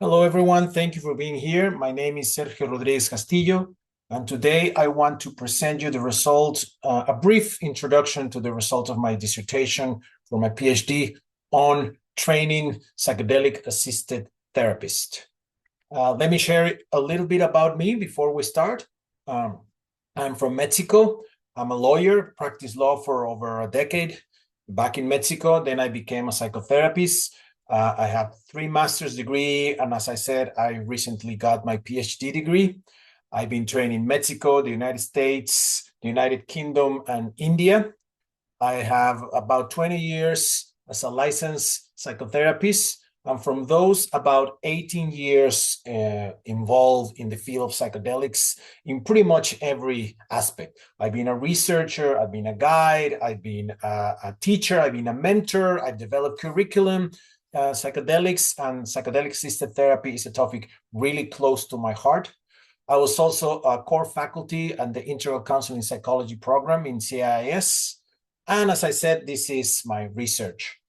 Hello, everyone. Thank you for being here. My name is Sergio Rodriguez-Castillo, and today I want to present you the results, a brief introduction to the results of my dissertation for my PhD on training psychedelic-assisted therapist. Let me share a little bit about me before we start. I'm from Mexico. I'm a lawyer, practiced law for over a decade back in Mexico. Then I became a psychotherapist. I have 3 master's degree, and as I said, I recently got my PhD degree. I've been trained in Mexico, the United States, the United Kingdom, and India. I have about 20 years as a licensed psychotherapist, and from those, about 18 years involved in the field of psychedelics in pretty much every aspect. I've been a researcher, I've been a guide, I've been a teacher, I've been a mentor, I've developed curriculum. Psychedelics and psychedelic-assisted therapy is a topic really close to my heart. I was also a core faculty and the Integral Counseling Psychology program in CIIS. And as I said, this is my research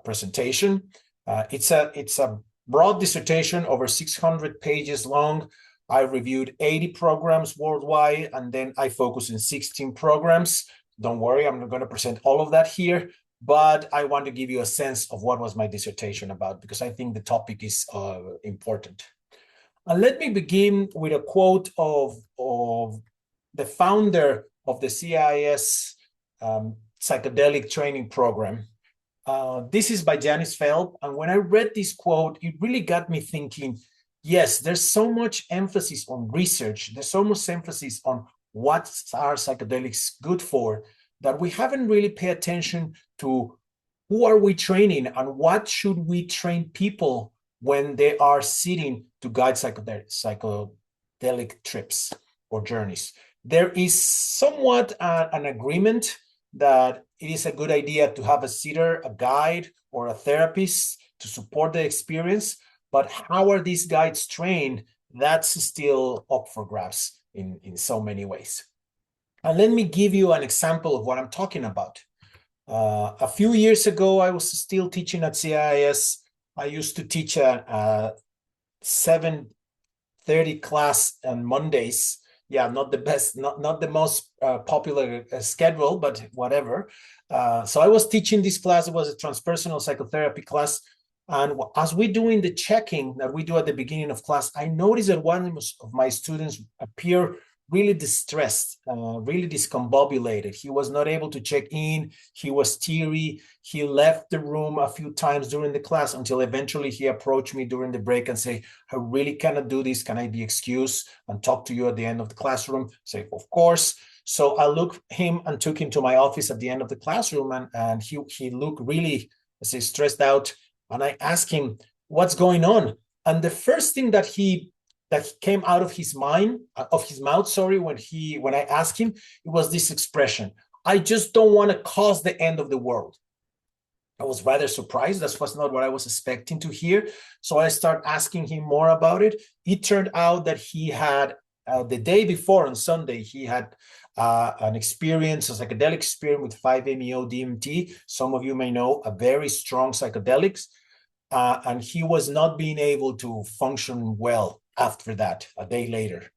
presentation. It's a broad dissertation over 600 pages long. I reviewed 80 programs worldwide, and then I focus on 16 programs. Don't worry, I'm not going to present all of that here, but I want to give you a sense of what was my dissertation about, because I think the topic is important. And let me begin with a quote of the founder of the CIIS psychedelic training program. This is by Janice Feld. And when I read this quote, it really got me thinking, yes, there's so much emphasis on research. There's so much emphasis on what are psychedelics good for, that we haven't really paid attention to who are we training and what should we train people when they are sitting to guide psychedelic trips or journeys. There is somewhat an agreement that it is a good idea to have a sitter, a guide, or a therapist to support the experience, but how are these guides trained? That's still up for grabs in so many ways. And let me give you an example of what I'm talking about. A few years ago, I was still teaching at CIIS. I used to teach a 7:30 class on Mondays. Yeah, not the best, not the most popular schedule, but whatever. So I was teaching this class. It was a transpersonal psychotherapy class. And as we're doing the checking that we do at the beginning of class, I noticed that one of my students appeared really distressed, really discombobulated. He was not able to check in. He was teary. He left the room a few times during the class until eventually he approached me during the break and say, I really cannot do this. Can I be excused and talk to you at the end of the classroom? Say, of course. So I looked him and took him to my office at the end of the classroom, and he looked really, stressed out. And I asked him, what's going on? And the first thing that came out of his mouth, when I asked him, it was this expression: I just don't want to cause the end of the world. I was rather surprised. That was not what I was expecting to hear. So I started asking him more about it. It turned out that he had, the day before on Sunday, he had an experience, a psychedelic experience with 5-MeO-DMT. Some of you may know, a very strong psychedelics. And he was not being able to function well after that, a day later.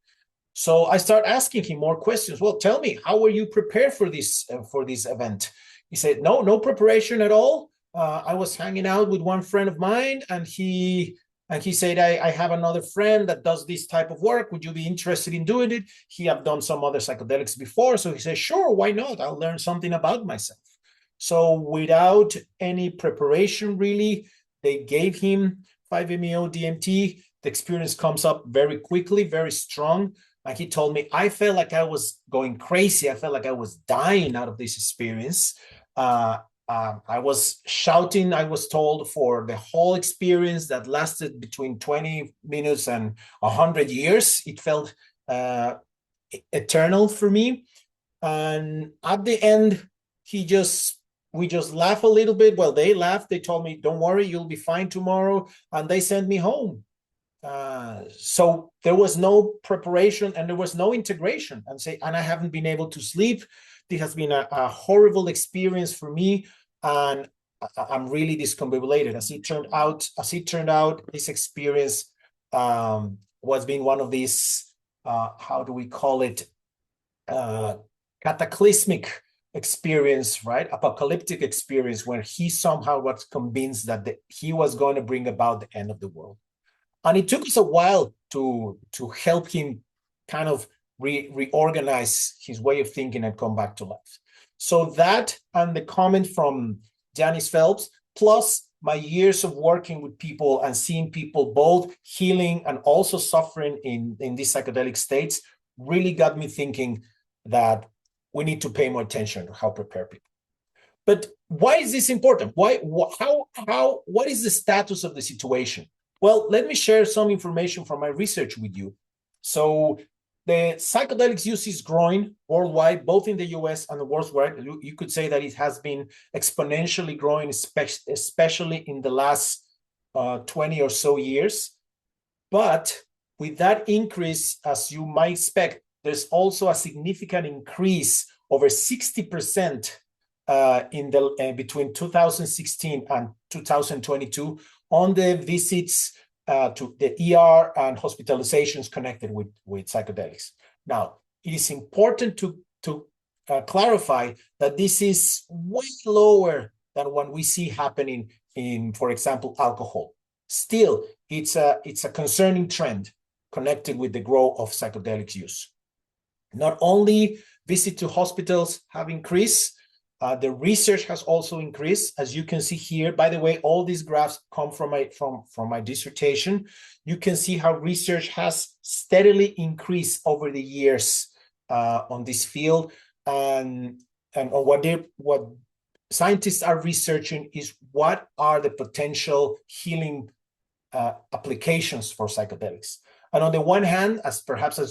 So I start asking him more questions. Well, tell me, how were you prepared for this event? He said, no preparation at all. I was hanging out with one friend of mine, and he said, I have another friend that does this type of work. Would you be interested in doing it? He had done some other psychedelics before. So he said, sure, why not? I'll learn something about myself. So without any preparation, really, they gave him 5-MeO-DMT. The experience comes up very quickly, very strong. And he told me, I felt like I was going crazy. I felt like I was dying out of this experience. I was shouting, I was told, for the whole experience that lasted between 20 minutes and 100 years. It felt eternal for me. And at the end, we just laughed a little bit. Well, they laughed. They told me, don't worry, you'll be fine tomorrow. And they sent me home. So there was no preparation and there was no integration. And I haven't been able to sleep. This has been a horrible experience for me. And I'm really discombobulated. As it turned out, this experience was being one of these, how do we call it, cataclysmic experience, right? Apocalyptic experience, where he somehow was convinced that he was going to bring about the end of the world. And it took us a while to help him kind of reorganize his way of thinking and come back to life. So that and the comment from Janice Phelps, plus my years of working with people and seeing people both healing and also suffering in these psychedelic states, really got me thinking that we need to pay more attention to how prepare people. But why is this important? What is the status of the situation? Well, let me share some information from my research with you. So the psychedelics use is growing worldwide, both in the US and worldwide. You could say that it has been exponentially growing, especially in the last 20 or so years. But with that increase, as you might expect, there's also a significant increase, over 60% between 2016 and 2022 on the visits to the ER and hospitalizations connected with psychedelics. Now, it is important to clarify that this is way lower than what we see happening in, for example, alcohol. Still, it's a concerning trend connected with the growth of psychedelics use. Not only visits to hospitals have increased, the research has also increased. As you can see here, by the way, all these graphs come from my dissertation. You can see how research has steadily increased over the years on this field, and what scientists are researching is what are the potential healing applications for psychedelics. And on the one hand, as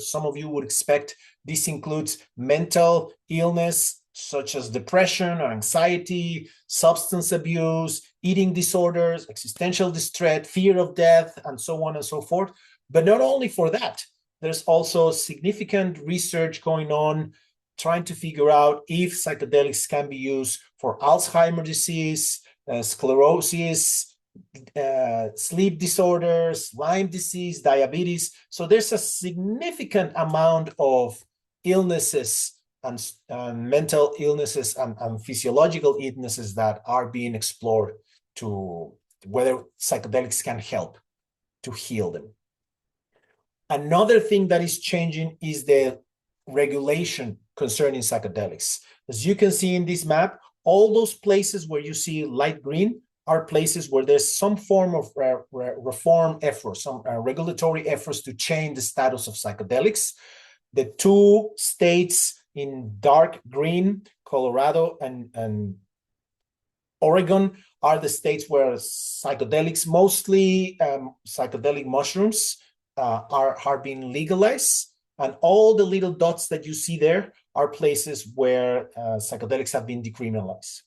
some of you would expect, this includes mental illness, such as depression or anxiety, substance abuse, eating disorders, existential distress, fear of death, and so on and so forth. But not only for that, there's also significant research going on trying to figure out if psychedelics can be used for Alzheimer's disease, sclerosis, sleep disorders, Lyme disease, diabetes. So there's a significant amount of illnesses and mental illnesses and physiological illnesses that are being explored to whether psychedelics can help to heal them. Another thing that is changing is the regulation concerning psychedelics. As you can see in this map, all those places where you see light green are places where there's some form of reform efforts, some regulatory efforts to change the status of psychedelics. The two states in dark green, Colorado and Oregon, are the states where psychedelics, mostly psychedelic mushrooms, are being legalized. And all the little dots that you see there are places where psychedelics have been decriminalized.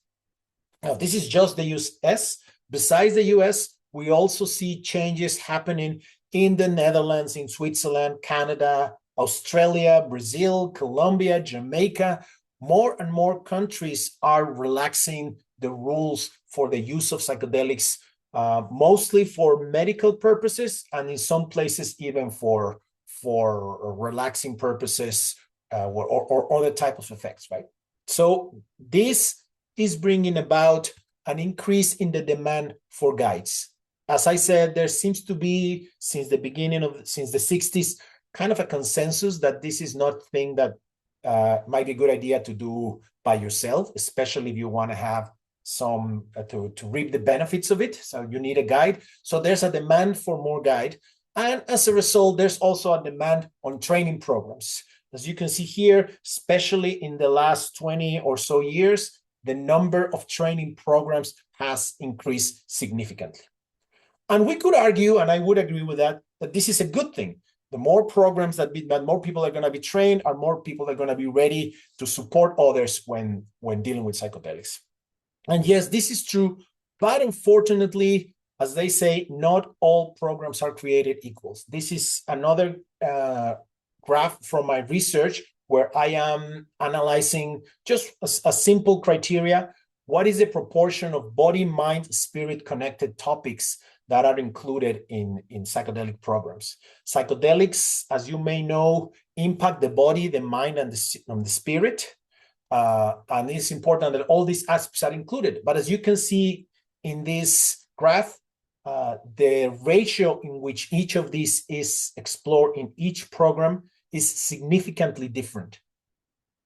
Now, this is just the US. Besides the US, we also see changes happening in the Netherlands, in Switzerland, Canada, Australia, Brazil, Colombia, Jamaica. More and more countries are relaxing the rules for the use of psychedelics, mostly for medical purposes, and in some places even for relaxing purposes or other type of effects, right? So this is bringing about an increase in the demand for guides. As I said, there seems to be, since the 60s, kind of a consensus that this is not a thing that might be a good idea to do by yourself, especially if you want to have some to reap the benefits of it. So you need a guide. So there's a demand for more guide. And as a result, there's also a demand on training programs. As you can see here, especially in the last 20 or so years, the number of training programs has increased significantly. And we could argue, and I would agree with that this is a good thing. The more programs that more people are going to be trained, are more people are going to be ready to support others when dealing with psychedelics. And yes, this is true, but unfortunately, as they say, not all programs are created equal. This is another graph from my research where I am analyzing just a simple criteria what is the proportion of body, mind, spirit connected topics that are included in psychedelic programs. Psychedelics, as you may know, impact the body, the mind, and the spirit. And it's important that all these aspects are included. But as you can see in this graph, the ratio in which each of these is explored in each program is significantly different.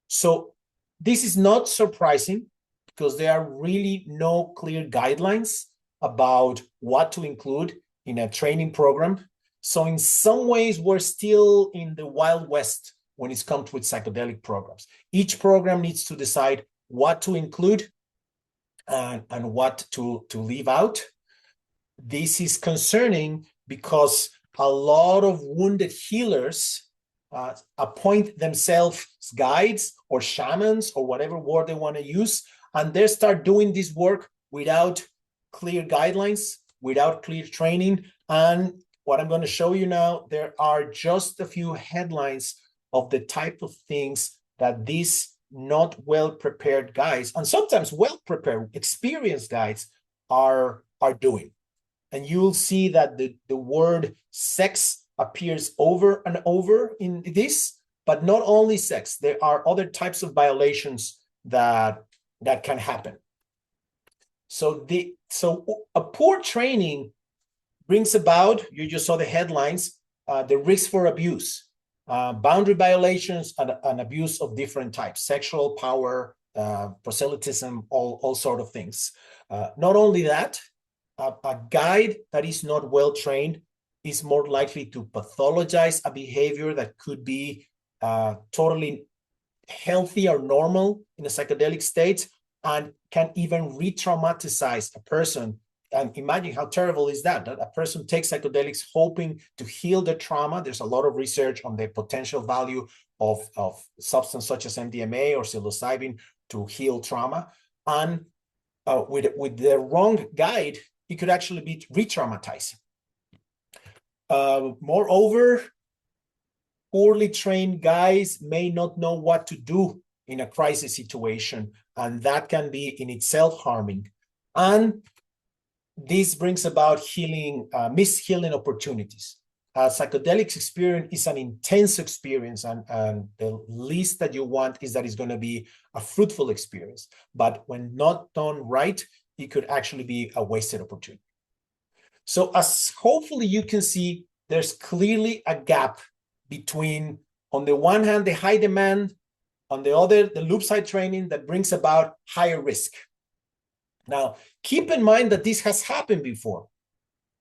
So this is not surprising because there are really no clear guidelines about what to include in a training program. So in some ways, we're still in the Wild West when it comes with psychedelic programs. Each program needs to decide what to include and what to leave out. This is concerning because a lot of wounded healers appoint themselves guides or shamans or whatever word they want to use, and they start doing this work without clear guidelines, without clear training. And what I'm going to show you now, there are just a few headlines of the type of things that these not well-prepared guys, and sometimes well-prepared, experienced guys are doing. And you'll see that the word sex appears over and over in this, but not only sex, there are other types of violations that can happen. So a poor training brings about, you just saw the headlines, the risk for abuse, boundary violations, and abuse of different types, sexual power, proselytism, all sort of things. Not only that, a guide that is not well trained is more likely to pathologize a behavior that could be totally healthy or normal in a psychedelic state, and can even re-traumatize a person. And imagine how terrible is that a person takes psychedelics hoping to heal the trauma. There's a lot of research on the potential value of substances such as MDMA or psilocybin to heal trauma. And with the wrong guide, it could actually be re-traumatizing. Moreover, poorly trained guys may not know what to do in a crisis situation, and that can be in itself harming. And this brings about mishealing opportunities. Psychedelics experience is an intense experience, and the least that you want is that it's going to be a fruitful experience. But when not done right, it could actually be a wasted opportunity. So as hopefully you can see, there's clearly a gap between, on the one hand, the high demand, on the other, the loop side training that brings about higher risk. Now, keep in mind that this has happened before,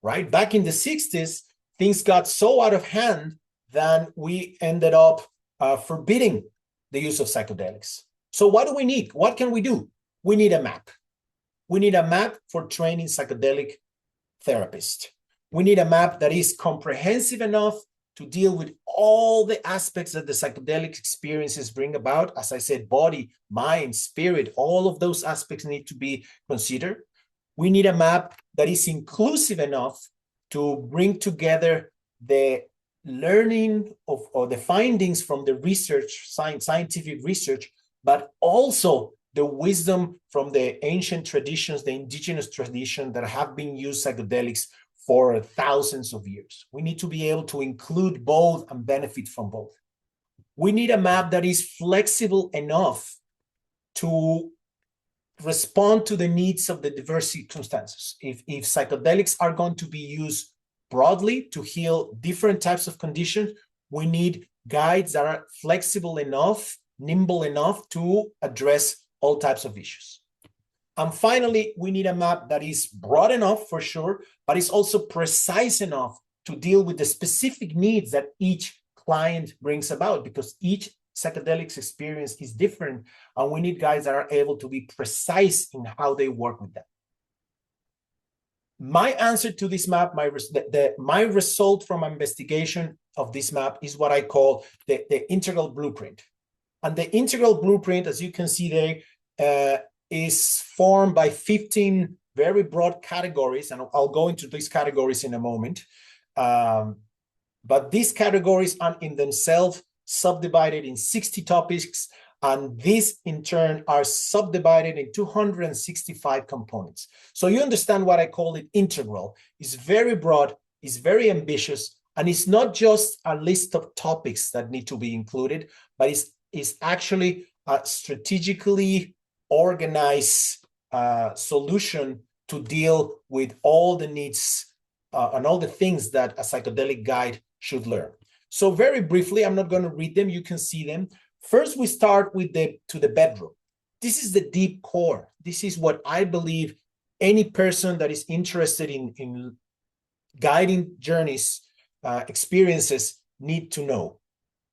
right? Back in the 60s, things got so out of hand that we ended up forbidding the use of psychedelics. So what do we need? What can we do? We need a map. We need a map for training psychedelic therapists. We need a map that is comprehensive enough to deal with all the aspects that the psychedelic experiences bring about. As I said, body, mind, spirit, all of those aspects need to be considered. We need a map that is inclusive enough to bring together the learning or the findings from the research, scientific research, but also the wisdom from the ancient traditions, the indigenous tradition that have been used psychedelics for thousands of years. We need to be able to include both and benefit from both. We need a map that is flexible enough to respond to the needs of the diverse circumstances. If psychedelics are going to be used broadly to heal different types of conditions, we need guides that are flexible enough, nimble enough to address all types of issues. And finally, we need a map that is broad enough for sure, but is also precise enough to deal with the specific needs that each client brings about, because each psychedelics experience is different, and we need guys that are able to be precise in how they work with them. My answer to this map, my result from investigation of this map is what I call the integral blueprint. And the integral blueprint, as you can see there, is formed by 15 very broad categories, and I'll go into these categories in a moment. But these categories are in themselves subdivided in 60 topics, And these, in turn, are subdivided in 265 components. So you understand what I call it integral. It's very broad, it's very ambitious, and it's not just a list of topics that need to be included, but it's actually a strategically organized solution to deal with all the needs and all the things that a psychedelic guide should learn. So very briefly, I'm not going to read them. You can see them. First, we start with the bedrock. This is the deep core. This is what I believe any person that is interested in guiding journeys, experiences need to know.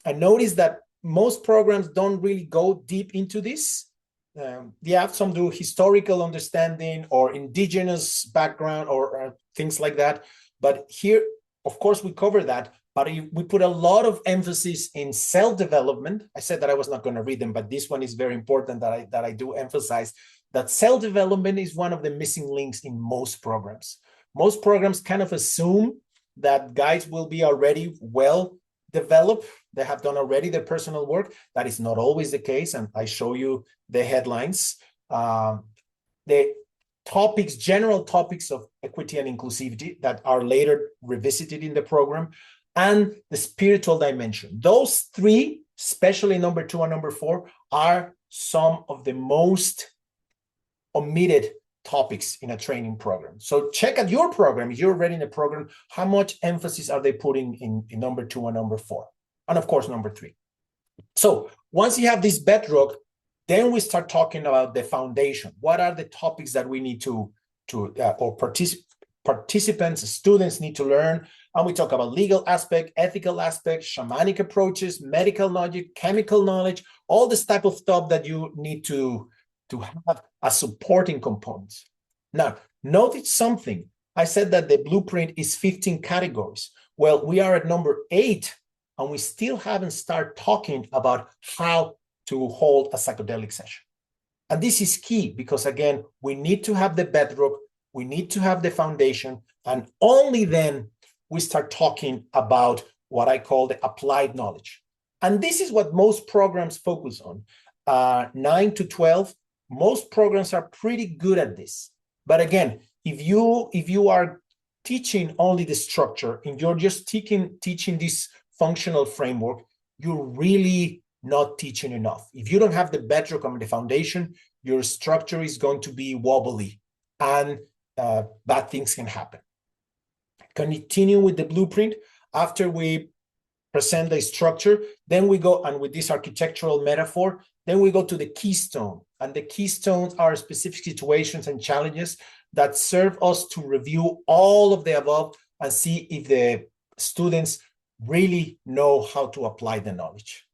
I notice that most programs don't really go deep into this. They have some do historical understanding or indigenous background or things like that. But here, of course, we cover that. But we put a lot of emphasis in self-development. I said that I was not going to read them, but this one is very important that I do emphasize that self-development is one of the missing links in most programs. Most programs kind of assume that guides will be already well developed. They have done already their personal work. That is not always the case, and I show you the headlines. The topics, general topics of equity and inclusivity that are later revisited in the program, and the spiritual dimension. Those three, especially number 2 and number 4, are some of the most omitted topics in a training program. So check out your program. If you're already in a program, how much emphasis are they putting in number 2 and number 4? And of course, number 3. So once you have this bedrock, then we start talking about the foundation. What are the topics that we need participants, students need to learn? And we talk about legal aspect, ethical aspect, shamanic approaches, medical knowledge, chemical knowledge, all this type of stuff that you need to have as supporting components. Now, notice something. I said that the blueprint is 15 categories. Well, we are at number 8, and we still haven't started talking about how to hold a psychedelic session. And this is key because, again, we need to have the bedrock, we need to have the foundation, and only then we start talking about what I call the applied knowledge. And this is what most programs focus on. 9 to 12, most programs are pretty good at this. But again, if you are teaching only the structure and you're just teaching this functional framework, you're really not teaching enough. If you don't have the bedrock and the foundation, your structure is going to be wobbly and bad things can happen. Continue with the blueprint. After we present the structure, then we go, and with this architectural metaphor, then we go to the keystone. And the keystones are specific situations and challenges that serve us to review all of the above and see if the students really know how to apply the knowledge.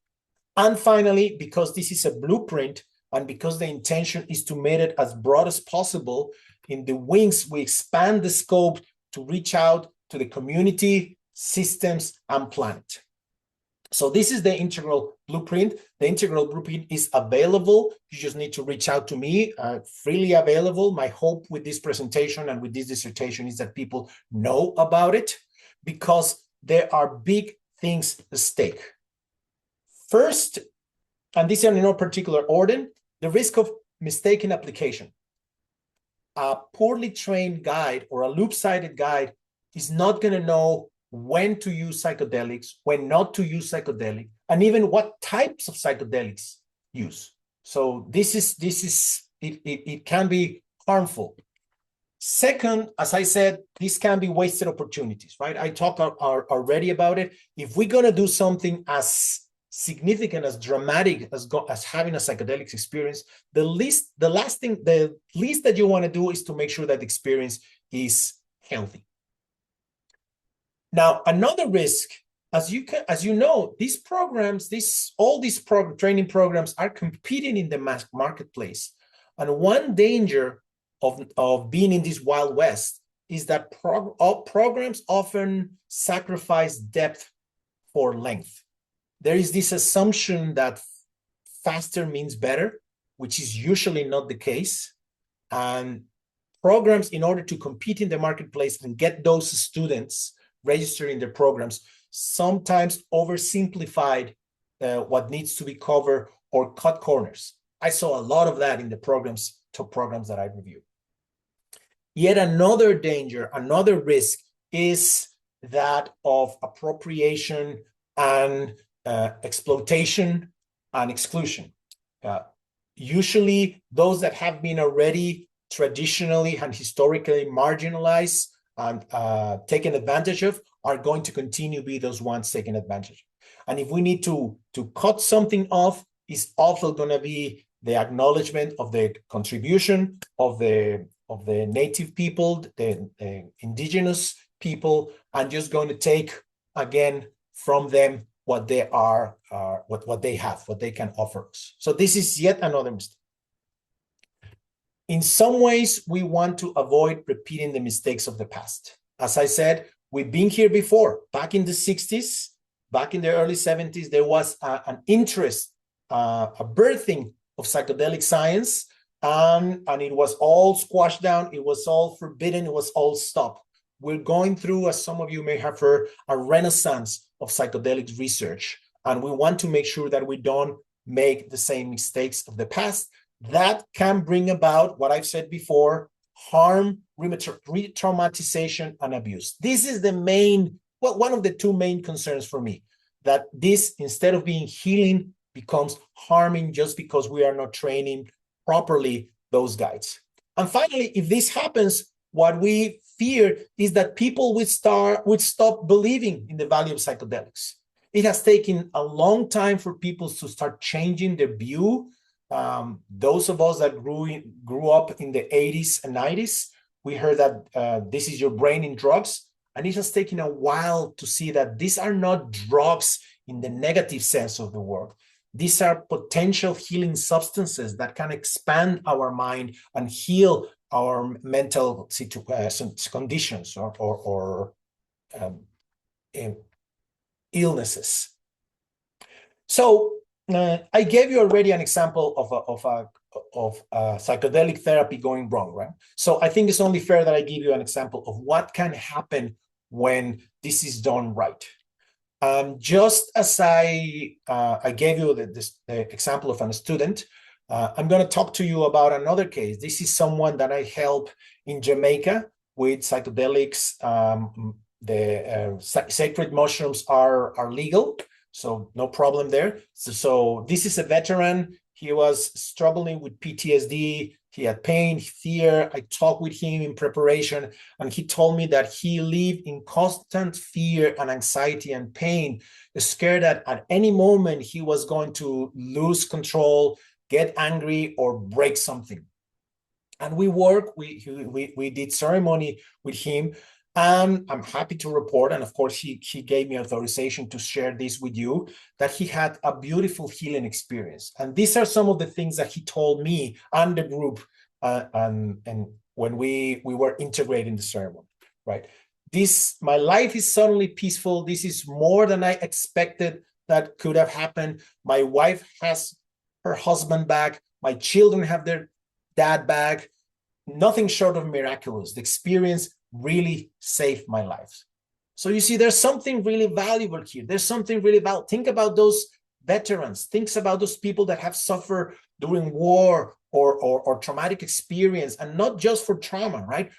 And finally, because this is a blueprint and because the intention is to make it as broad as possible, in the wings, we expand the scope to reach out to the community, systems, and planet. So this is the integral blueprint. The integral blueprint is available. You just need to reach out to me, freely available. My hope with this presentation and with this dissertation is that people know about it because there are big things at stake. First, and this is in no particular order, the risk of mistaken application. A poorly trained guide or a loop-sided guide is not going to know when to use psychedelics, when not to use psychedelic, and even what types of psychedelics use. So it can be harmful. Second, as I said, this can be wasted opportunities, right? I talked already about it. If we're going to do something as significant, as dramatic as having a psychedelic experience, the least that you want to do is to make sure that the experience is healthy. Now, another risk, as you know, these programs, all these training programs are competing in the marketplace, and one danger of being in this Wild West is that programs often sacrifice depth for length. There is this assumption that faster means better, which is usually not the case. And programs, in order to compete in the marketplace and get those students registered in their programs, sometimes oversimplified what needs to be covered or cut corners. I saw a lot of that in the top programs that I reviewed. Yet another danger, another risk is that of appropriation and exploitation and exclusion. Usually those that have been already traditionally and historically marginalized and taken advantage of are going to continue to be those ones taken advantage of. And if we need to cut something off, it's also going to be the acknowledgement of the contribution of the native people, the indigenous people, and just going to take again from them what they are, what they have, what they can offer us. So this is yet another mistake. In some ways, we want to avoid repeating the mistakes of the past. As I said, we've been here before. Back in the 60s, back in the early 70s, there was an interest, a birthing of psychedelic science, and it was all squashed down. It was all forbidden. It was all stopped. We're going through, as some of you may have heard, a renaissance of psychedelic research. And we want to make sure that we don't make the same mistakes of the past. That can bring about what I've said before, harm, re-traumatization, and abuse. This is the main, well, one of the two main concerns for me, that this, instead of being healing, becomes harming just because we are not training properly those guides. And finally, if this happens, what we fear is that people would stop believing in the value of psychedelics. It has taken a long time for people to start changing their view. Those of us that grew up in the 80s and 90s, we heard that this is your brain in drugs. And it has taken a while to see that these are not drugs in the negative sense of the word. These are potential healing substances that can expand our mind and heal our mental conditions or illnesses. So I gave you already an example of psychedelic therapy going wrong, right? So I think it's only fair that I give you an example of what can happen when this is done right. Just as I gave you the example of a student, I'm going to talk to you about another case. This is someone that I help in Jamaica with psychedelics. Sacred mushrooms are legal, so no problem there. So this is a veteran. He was struggling with PTSD. He had pain, fear. I talked with him in preparation, and he told me that he lived in constant fear and anxiety and pain, scared that at any moment he was going to lose control, get angry, or break something. And we did ceremony with him. And I'm happy to report, and of course, he gave me authorization to share this with you, that he had a beautiful healing experience. And these are some of the things that he told me and the group and when we were integrating the ceremony, right? My life is suddenly peaceful. This is more than I expected that could have happened. My wife has her husband back. My children have their dad back. Nothing short of miraculous. The experience really saved my life. So you see, there's something really valuable here. There's something really valuable. Think about those veterans. Think about those people that have suffered during war or traumatic experience, and not just for trauma, right?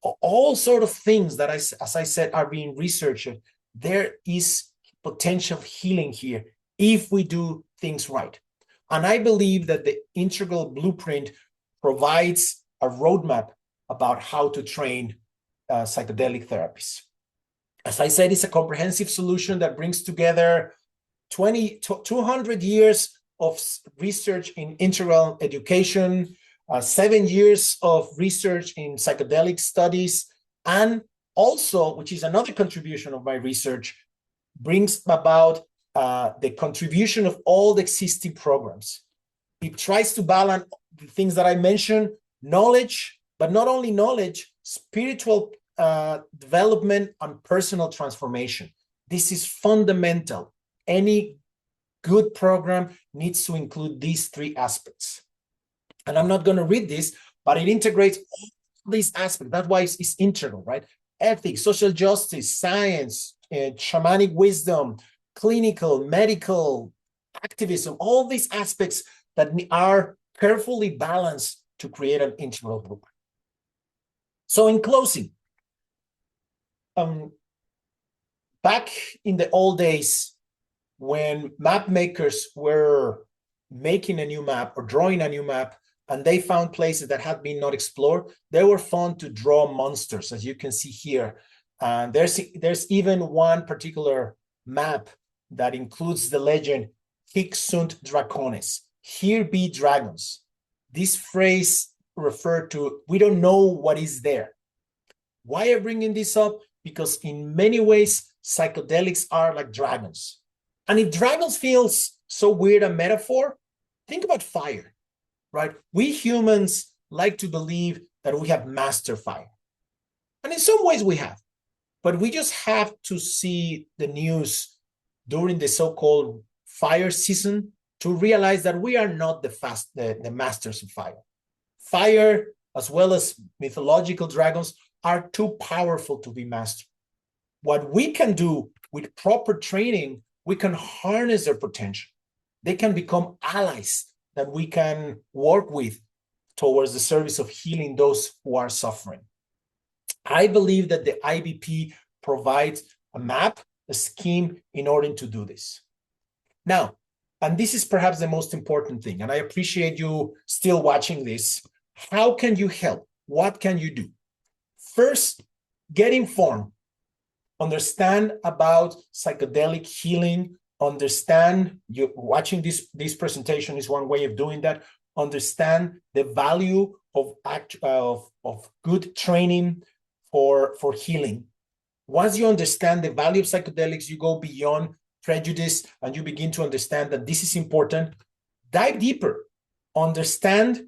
All sort of things that, as I said, are being researched. There is potential healing here if we do things right. And I believe that the integral blueprint provides a roadmap about how to train psychedelic therapies. As I said, it's a comprehensive solution that brings together 200 years of research in integral education, 7 years of research in psychedelic studies, and also, which is another contribution of my research, brings about the contribution of all the existing programs. It tries to balance the things that I mentioned, knowledge, but not only knowledge, spiritual development and personal transformation. This is fundamental. Any good program needs to include these three aspects. And I'm not going to read this, but it integrates all these aspects. That's why it's integral, right? Ethics, social justice, science, shamanic wisdom, clinical, medical, activism, all these aspects that are carefully balanced to create an integral blueprint. So in closing, back in the old days, when map makers were making a new map or drawing a new map, and they found places that had been not explored, they were fun to draw monsters, as you can see here. And there's even one particular map that includes the legend, Hic sunt dracones, here be dragons. This phrase referred to, we don't know what is there. Why am I bringing this up? Because in many ways, psychedelics are like dragons. And if dragons feels so weird a metaphor, think about fire, right? We humans like to believe that we have mastered fire. And in some ways we have, but we just have to see the news during the so-called fire season to realize that we are not the masters of fire. Fire, as well as mythological dragons, are too powerful to be mastered. What we can do with proper training, we can harness their potential. They can become allies that we can work with towards the service of healing those who are suffering. I believe that the IBP provides a map, a scheme in order to do this. Now, and this is perhaps the most important thing, and I appreciate you still watching this. How can you help? What can you do? First, get informed. Understand about psychedelic healing. Understand, you watching this presentation is one way of doing that. Understand the value of good training for healing. Once you understand the value of psychedelics, you go beyond prejudice and you begin to understand that this is important. Dive deeper. Understand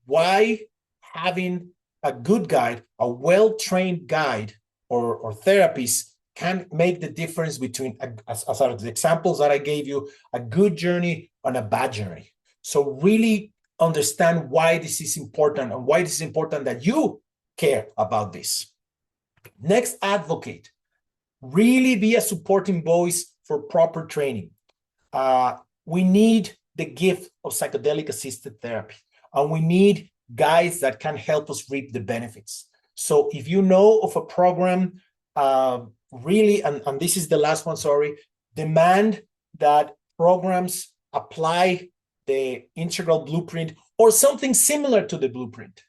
why having a good guide, a well-trained guide or therapist can make the difference between, as are the examples that I gave you, a good journey and a bad journey. So really understand why this is important and why it is important that you care about this. Next, advocate. Really be a supporting voice for proper training. We need the gift of psychedelic-assisted therapy, and we need guides that can help us reap the benefits. So if you know of a program, really, and this is the last one, sorry, demand that programs apply the integral blueprint or something similar to the blueprint.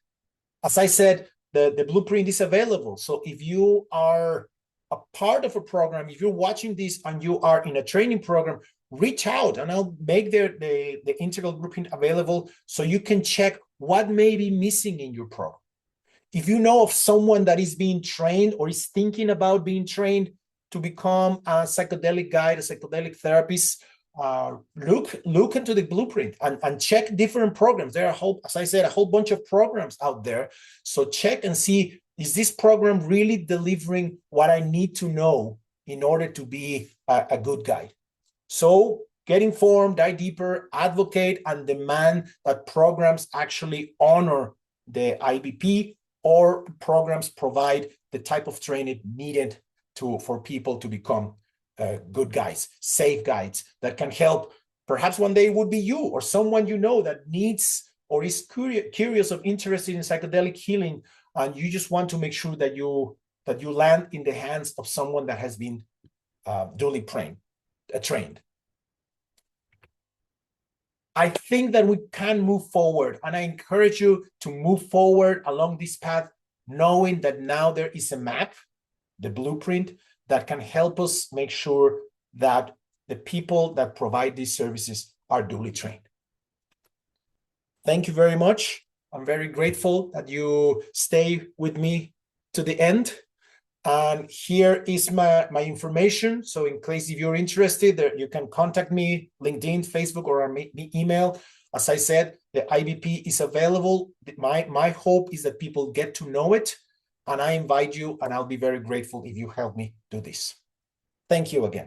As I said, the blueprint is available. So if you are a part of a program, if you're watching this and you are in a training program, reach out and I'll make the integral blueprint available so you can check what may be missing in your program. If you know of someone that is being trained or is thinking about being trained to become a psychedelic guide, a psychedelic therapist, look into the blueprint and check different programs. There are, as I said, a whole bunch of programs out there. So check and see, is this program really delivering what I need to know in order to be a good guide? So get informed, dive deeper, advocate, and demand that programs actually honor the IBP or programs provide the type of training needed for people to become good guides, safe guides that can help. Perhaps one day it would be you or someone you know that needs or is curious or interested in psychedelic healing, and you just want to make sure that you land in the hands of someone that has been duly trained. I think that we can move forward, and I encourage you to move forward along this path, knowing that now there is a map, the blueprint, that can help us make sure that the people that provide these services are duly trained. Thank you very much. I'm very grateful that you stay with me to the end. And here is my information. So in case if you're interested, you can contact me, LinkedIn, Facebook, or email. As I said, the IBP is available. My hope is that people get to know it. And I invite you, and I'll be very grateful if you help me do this. Thank you again.